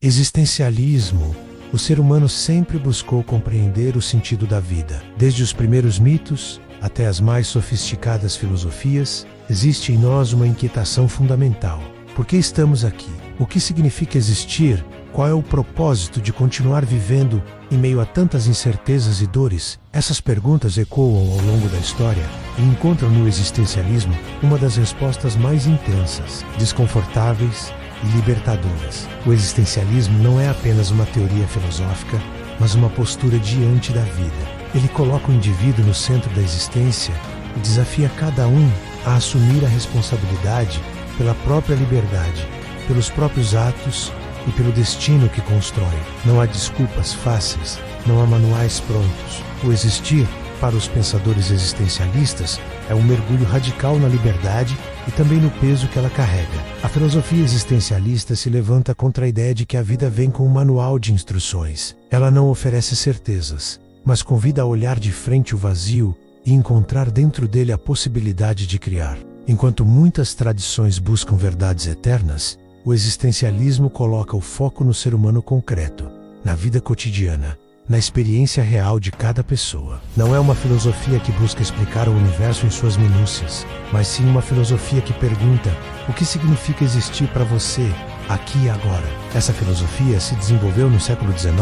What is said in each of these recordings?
Existencialismo. O ser humano sempre buscou compreender o sentido da vida. Desde os primeiros mitos até as mais sofisticadas filosofias, existe em nós uma inquietação fundamental. Por que estamos aqui? O que significa existir? Qual é o propósito de continuar vivendo em meio a tantas incertezas e dores? Essas perguntas ecoam ao longo da história e encontram no existencialismo uma das respostas mais intensas, desconfortáveis e libertadoras. O existencialismo não é apenas uma teoria filosófica, mas uma postura diante da vida. Ele coloca o indivíduo no centro da existência e desafia cada um a assumir a responsabilidade pela própria liberdade, pelos próprios atos e pelo destino que constrói. Não há desculpas fáceis, não há manuais prontos. O existir, para os pensadores existencialistas, é um mergulho radical na liberdade e também no peso que ela carrega. A filosofia existencialista se levanta contra a ideia de que a vida vem com um manual de instruções. Ela não oferece certezas, mas convida a olhar de frente o vazio e encontrar dentro dele a possibilidade de criar. Enquanto muitas tradições buscam verdades eternas, o existencialismo coloca o foco no ser humano concreto, na vida cotidiana, na experiência real de cada pessoa. Não é uma filosofia que busca explicar o universo em suas minúcias, mas sim uma filosofia que pergunta: o que significa existir para você, aqui e agora? Essa filosofia se desenvolveu no século XIX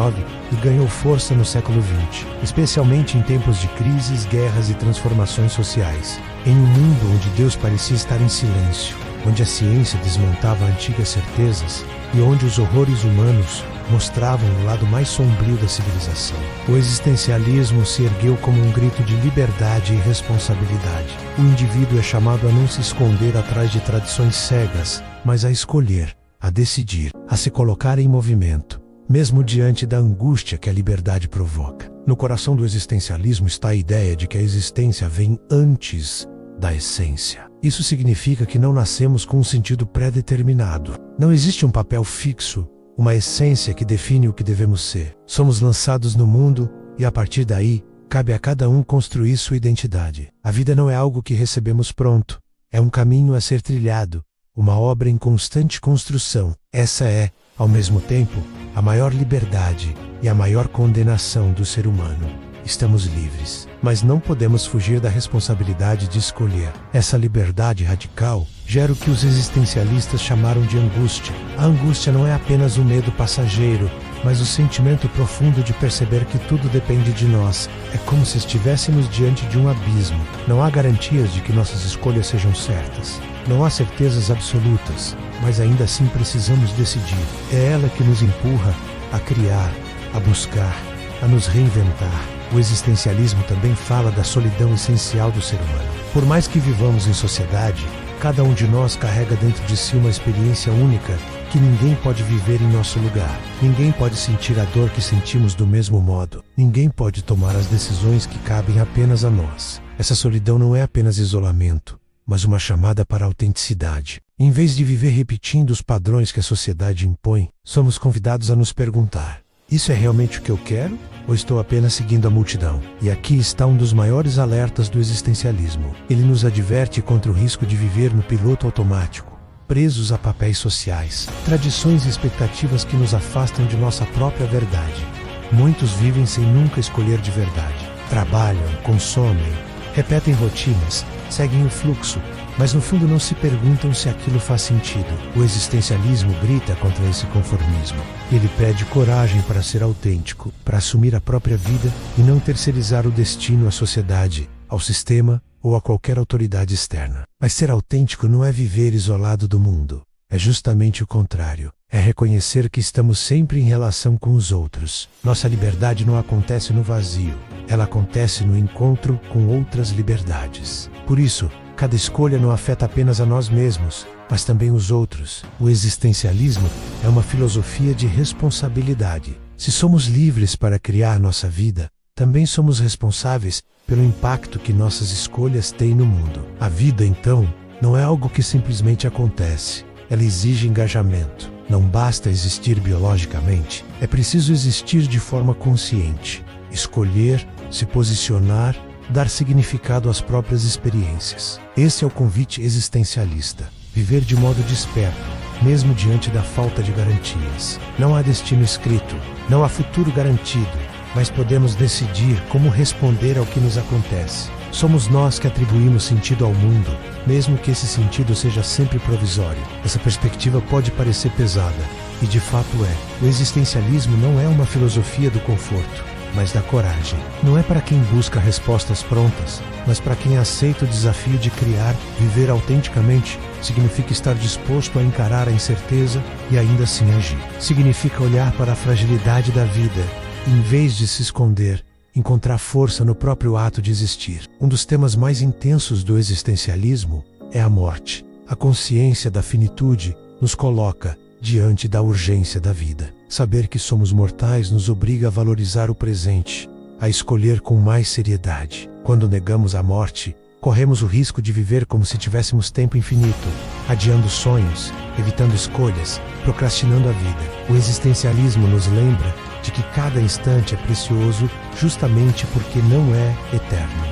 e ganhou força no século XX, especialmente em tempos de crises, guerras e transformações sociais. Em um mundo onde Deus parecia estar em silêncio, onde a ciência desmontava antigas certezas e onde os horrores humanos mostravam o lado mais sombrio da civilização, o existencialismo se ergueu como um grito de liberdade e responsabilidade. O indivíduo é chamado a não se esconder atrás de tradições cegas, mas a escolher, a decidir, a se colocar em movimento, mesmo diante da angústia que a liberdade provoca. No coração do existencialismo está a ideia de que a existência vem antes da essência. Isso significa que não nascemos com um sentido pré-determinado. Não existe um papel fixo, uma essência que define o que devemos ser. Somos lançados no mundo e, a partir daí, cabe a cada um construir sua identidade. A vida não é algo que recebemos pronto. É um caminho a ser trilhado, uma obra em constante construção. Essa é, ao mesmo tempo, a maior liberdade e a maior condenação do ser humano. Estamos livres, mas não podemos fugir da responsabilidade de escolher. Essa liberdade radical gera o que os existencialistas chamaram de angústia. A angústia não é apenas um medo passageiro, mas o sentimento profundo de perceber que tudo depende de nós. É como se estivéssemos diante de um abismo. Não há garantias de que nossas escolhas sejam certas. Não há certezas absolutas, mas ainda assim precisamos decidir. É ela que nos empurra a criar, a buscar, a nos reinventar. O existencialismo também fala da solidão essencial do ser humano. Por mais que vivamos em sociedade, cada um de nós carrega dentro de si uma experiência única que ninguém pode viver em nosso lugar. Ninguém pode sentir a dor que sentimos do mesmo modo. Ninguém pode tomar as decisões que cabem apenas a nós. Essa solidão não é apenas isolamento, mas uma chamada para a autenticidade. Em vez de viver repetindo os padrões que a sociedade impõe, somos convidados a nos perguntar: isso é realmente o que eu quero? Ou estou apenas seguindo a multidão? E aqui está um dos maiores alertas do existencialismo. Ele nos adverte contra o risco de viver no piloto automático, presos a papéis sociais, tradições e expectativas que nos afastam de nossa própria verdade. Muitos vivem sem nunca escolher de verdade. Trabalham, consomem, repetem rotinas, seguem o fluxo, mas no fundo não se perguntam se aquilo faz sentido. O existencialismo grita contra esse conformismo. Ele pede coragem para ser autêntico, para assumir a própria vida e não terceirizar o destino à sociedade, ao sistema ou a qualquer autoridade externa. Mas ser autêntico não é viver isolado do mundo. É justamente o contrário. É reconhecer que estamos sempre em relação com os outros. Nossa liberdade não acontece no vazio. Ela acontece no encontro com outras liberdades. Por isso, cada escolha não afeta apenas a nós mesmos, mas também os outros. O existencialismo é uma filosofia de responsabilidade. Se somos livres para criar nossa vida, também somos responsáveis pelo impacto que nossas escolhas têm no mundo. A vida, então, não é algo que simplesmente acontece. Ela exige engajamento. Não basta existir biologicamente, é preciso existir de forma consciente. Escolher, se posicionar, dar significado às próprias experiências. Esse é o convite existencialista. Viver de modo desperto, mesmo diante da falta de garantias. Não há destino escrito, não há futuro garantido, mas podemos decidir como responder ao que nos acontece. Somos nós que atribuímos sentido ao mundo, mesmo que esse sentido seja sempre provisório. Essa perspectiva pode parecer pesada, e de fato é. O existencialismo não é uma filosofia do conforto, mas da coragem. Não é para quem busca respostas prontas, mas para quem aceita o desafio de criar. Viver autenticamente significa estar disposto a encarar a incerteza e ainda assim agir. Significa olhar para a fragilidade da vida e, em vez de se esconder, encontrar força no próprio ato de existir. Um dos temas mais intensos do existencialismo é a morte. A consciência da finitude nos coloca diante da urgência da vida. Saber que somos mortais nos obriga a valorizar o presente, a escolher com mais seriedade. Quando negamos a morte, corremos o risco de viver como se tivéssemos tempo infinito, adiando sonhos, evitando escolhas, procrastinando a vida. O existencialismo nos lembra de que cada instante é precioso justamente porque não é eterno.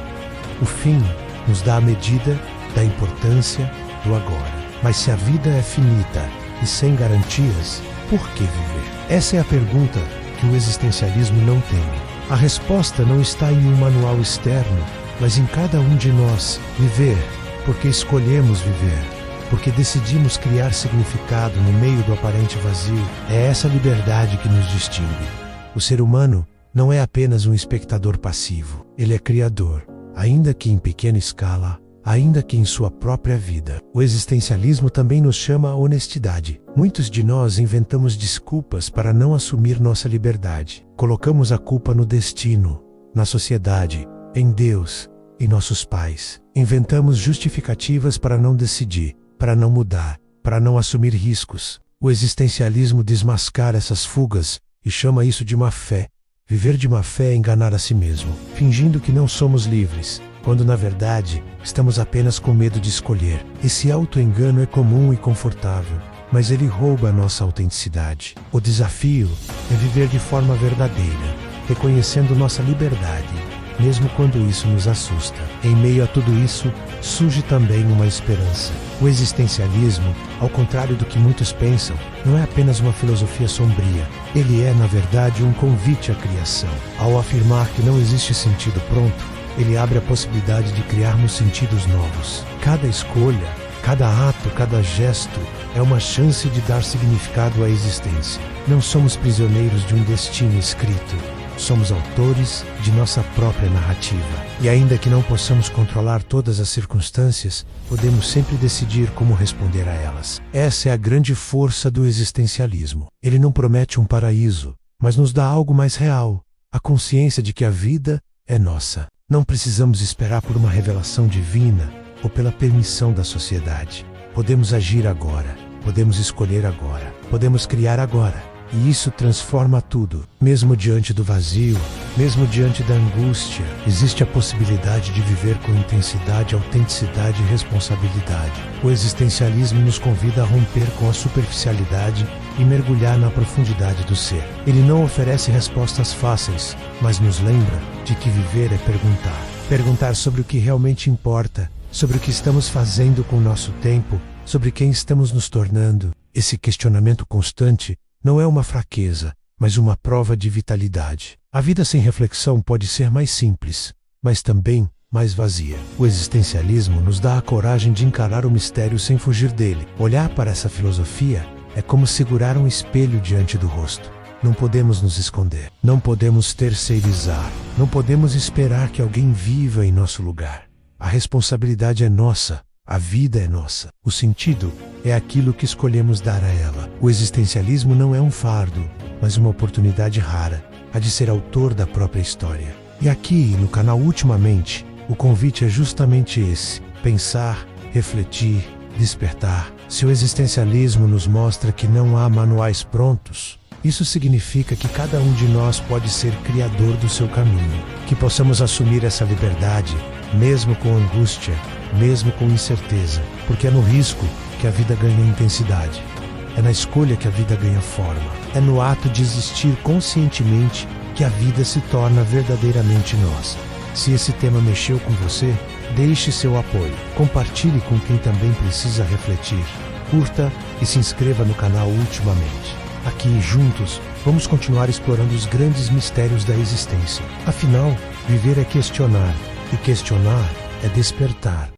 O fim nos dá a medida da importância do agora. Mas se a vida é finita e sem garantias, por que viver? Essa é a pergunta que o existencialismo não teme. A resposta não está em um manual externo, mas em cada um de nós. Viver porque escolhemos viver, porque decidimos criar significado no meio do aparente vazio. É essa liberdade que nos distingue. O ser humano não é apenas um espectador passivo, ele é criador, ainda que em pequena escala, ainda que em sua própria vida. O existencialismo também nos chama à honestidade. Muitos de nós inventamos desculpas para não assumir nossa liberdade. Colocamos a culpa no destino, na sociedade, em Deus, em nossos pais. Inventamos justificativas para não decidir, para não mudar, para não assumir riscos. O existencialismo desmascara essas fugas e chama isso de má fé. Viver de má fé é enganar a si mesmo, fingindo que não somos livres, quando na verdade estamos apenas com medo de escolher. Esse auto-engano é comum e confortável, mas ele rouba a nossa autenticidade. O desafio é viver de forma verdadeira, reconhecendo nossa liberdade, mesmo quando isso nos assusta. Em meio a tudo isso, surge também uma esperança. O existencialismo, ao contrário do que muitos pensam, não é apenas uma filosofia sombria. Ele é, na verdade, um convite à criação. Ao afirmar que não existe sentido pronto, ele abre a possibilidade de criarmos sentidos novos. Cada escolha, cada ato, cada gesto é uma chance de dar significado à existência. Não somos prisioneiros de um destino escrito. Somos autores de nossa própria narrativa. E ainda que não possamos controlar todas as circunstâncias, podemos sempre decidir como responder a elas. Essa é a grande força do existencialismo. Ele não promete um paraíso, mas nos dá algo mais real, a consciência de que a vida é nossa. Não precisamos esperar por uma revelação divina ou pela permissão da sociedade. Podemos agir agora, podemos escolher agora, podemos criar agora. E isso transforma tudo. Mesmo diante do vazio, mesmo diante da angústia, existe a possibilidade de viver com intensidade, autenticidade e responsabilidade. O existencialismo nos convida a romper com a superficialidade e mergulhar na profundidade do ser. Ele não oferece respostas fáceis, mas nos lembra de que viver é perguntar. Perguntar sobre o que realmente importa, sobre o que estamos fazendo com o nosso tempo, sobre quem estamos nos tornando. Esse questionamento constante não é uma fraqueza, mas uma prova de vitalidade. A vida sem reflexão pode ser mais simples, mas também mais vazia. O existencialismo nos dá a coragem de encarar o mistério sem fugir dele. Olhar para essa filosofia é como segurar um espelho diante do rosto. Não podemos nos esconder, não podemos terceirizar, não podemos esperar que alguém viva em nosso lugar. A responsabilidade é nossa. A vida é nossa. O sentido é aquilo que escolhemos dar a ela. O existencialismo não é um fardo, mas uma oportunidade rara, a de ser autor da própria história. E aqui, no canal Ultimamente, o convite é justamente esse: pensar, refletir, despertar. Se o existencialismo nos mostra que não há manuais prontos, isso significa que cada um de nós pode ser criador do seu caminho. Que possamos assumir essa liberdade, mesmo com angústia, mesmo com incerteza, porque é no risco que a vida ganha intensidade. É na escolha que a vida ganha forma. É no ato de existir conscientemente que a vida se torna verdadeiramente nossa. Se esse tema mexeu com você, deixe seu apoio. Compartilhe com quem também precisa refletir. curta e se inscreva no canal Ultimamente. Aqui, juntos, vamos continuar explorando os grandes mistérios da existência. Afinal, viver é questionar, e questionar é despertar.